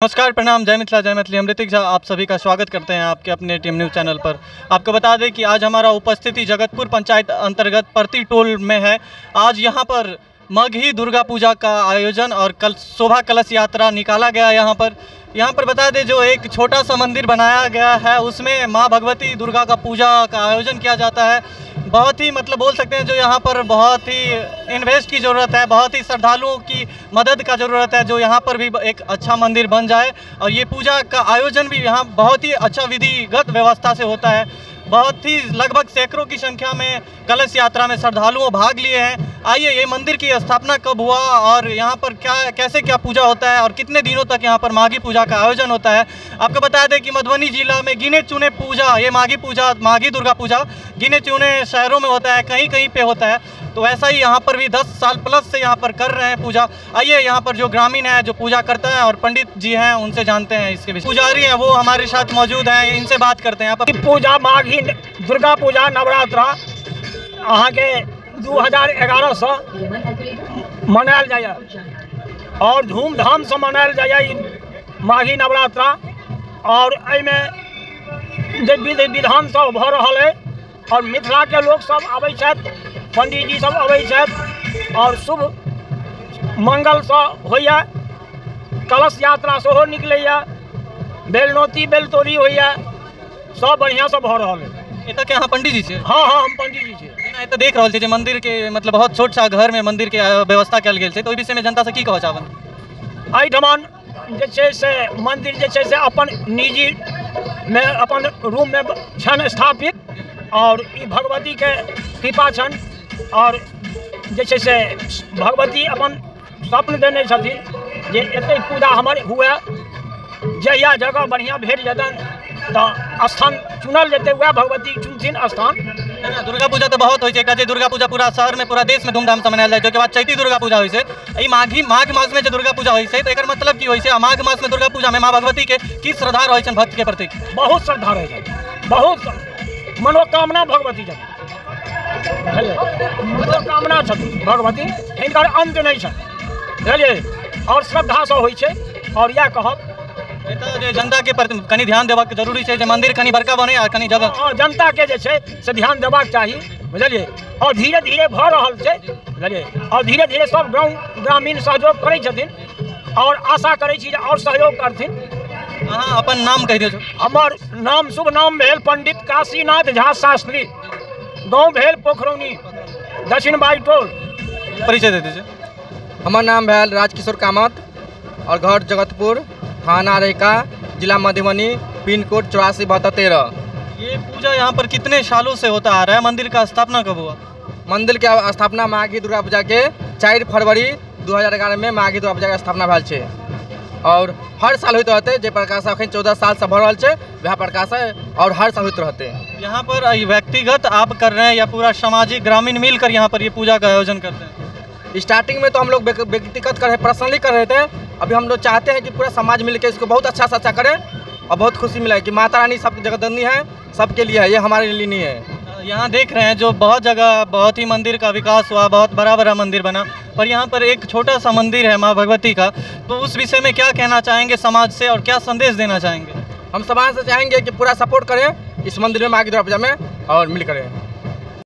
नमस्कार, प्रणाम, जय मिथिला जय मैथिली। हम ऋतिक झा आप सभी का स्वागत करते हैं आपके अपने टीम न्यूज़ चैनल पर। आपको बता दें कि आज हमारा उपस्थिति जगतपुर पंचायत अंतर्गत परती टोल में है। आज यहां पर माघी दुर्गा पूजा का आयोजन और कल शोभा कलश यात्रा निकाला गया। यहाँ पर बता दें जो एक छोटा सा मंदिर बनाया गया है उसमें माँ भगवती दुर्गा का पूजा का आयोजन किया जाता है। बहुत ही बोल सकते हैं जो यहाँ पर बहुत ही इन्वेस्ट की ज़रूरत है, बहुत ही श्रद्धालुओं की मदद का ज़रूरत है जो यहाँ पर भी एक अच्छा मंदिर बन जाए। और ये पूजा का आयोजन भी यहाँ बहुत ही अच्छा विधिगत व्यवस्था से होता है। बहुत ही लगभग सैकड़ों की संख्या में कलश यात्रा में श्रद्धालुओं भाग लिए हैं। आइए, ये मंदिर की स्थापना कब हुआ और यहाँ पर कैसे पूजा होता है और कितने दिनों तक यहाँ पर माघी पूजा का आयोजन होता है, आपको बता दें कि मधुबनी जिला में गिने चुने पूजा, ये माघी दुर्गा पूजा गिने चुने शहरों में होता है, कहीं कहीं पे होता है। तो ऐसा ही यहाँ पर भी 10 साल प्लस से यहाँ पर कर रहे हैं पूजा। आइए, यहाँ पर जो ग्रामीण है जो पूजा करता है और पंडित जी हैं उनसे जानते हैं इसके विषय। पुजारी हैं वो हमारे साथ मौजूद हैं, इनसे बात करते हैं। यहाँ पूजा माघी दुर्गा पूजा नवरात्रा अहाँ के 2011 से मनायल जाए और धूमधाम से मनायल जाए माघी नवरात्रा। और जे विधि विधान सब भ रहा है और मिथिला के लोग सब आबै छथि, पंडित जी सब आबै छथि और शुभ मंगल से होइया। कलश यात्रा सेहो निकलैया, बेलनौती बेलतोरी होइया, सब बढ़िया से भ रहा है। एतऽ के अहाँ पंडित जी छे? हाँ, हम पंडित जी छे। एतऽ देख रहल छी जे मंदिर के बहुत छोट सा घर में मंदिर के व्यवस्था कयल गेल छै, तो ओहि विषय में जनता से की कहऽ चाहब? एहिठमन जे छै से मंदिर जे छै से अपन निजी में अपन रूम में छन स्थापित और ई भगवती के कृपा छन। और जे छै से भगवती अपन स्वप्न देने छथिन जे एते पूजा हमर हुए, जहिया जगह बढ़िया भेट जतन तो स्थान चुनल जेते, वह भगवती चुनथिन स्थान। दुर्गा पूजा तो बहुत होइ छै, दुर्गा पूजा पूरा शहर में पूरा देश में धूमधाम से मनायल जाइ छै। ओकर बाद चैती दुर्गा पूजा होइ छै। ई माघ मास में जो दुर्गा पूजा होइ छै तो एकर मतलब की होइ छै? माघ मास में दुर्गा पूजा में माँ भगवती के की श्रद्धा रहै छनि भक्त के प्रति? बहुत श्रद्धा रहै छै, बहुत मनोकामना भगवती छथिन, मनोकामना छथिन भगवती, हिनकर अंत नहीं छनि, बुझलियै। और श्रद्धा से होइ छै। और यह कहब एतऽ जनता के प्रति कनी ध्यान देबाक जरूरी छै जे मंदिर कनी बड़का बने आ कनी जगह जनता के जे छै से ध्यान देबाक चाही, बुझलियै। और धीरे धीरे भऽ रहल छै, बुझलियै। और धीरे धीरे सब ग्रामीण सहयोग करै छथिन और आशा करै छी जे और सहयोग करथिन। अहाँ अपन नाम कहि दियौ। हमर नाम शुभ नाम भेल पंडित काशीनाथ झा शास्त्री, गाँव भेल पोखरौनी, दक्षिण बाई टोल। परिचय दे दीजिए। हमार नाम भेल राजकिशोर कामत और घर जगतपुर, थाना रेखा, जिला मधुबनी, पिन कोड 847213। ये पूजा यहाँ पर कितने सालों से होता आ रहा है? मंदिर का स्थापना कब हुआ? मंदिर के स्थापना माघी दुर्गा पूजा के 4 फरवरी 2011 में माघी दुर्गा पूजा के स्थापना भेल छै। और हर साल होते रहते, जे प्रकार से अखन 14 साल से भऽ रहल छै वह प्रकार से और हर साल होते रहते। यहाँ पर व्यक्तिगत आप कर रहे हैं या पूरा सामाजिक ग्रामीण मिलकर यहाँ पर ये पूजा का आयोजन करते हैं? स्टार्टिंग में तो हम लोग व्यक्तिगत कर रहे, पर्सनली कर रहे थे। अभी हम लोग चाहते हैं कि पूरा समाज मिलकर इसको बहुत अच्छा से अच्छा करें और बहुत खुशी मिला है कि माता रानी सब जगदंदी है, सबके लिए है, ये हमारे लिए नहीं है। यहाँ देख रहे हैं जो बहुत जगह बहुत ही मंदिर का विकास हुआ, बहुत बड़ा बड़ा मंदिर बना, पर यहाँ पर एक छोटा सा मंदिर है माँ भगवती का। तो उस विषय में क्या कहना चाहेंगे समाज से और क्या संदेश देना चाहेंगे? हम समाज से चाहेंगे कि पूरा सपोर्ट करें इस मंदिर में माघी दुर्गा पूजा में और मिल करें।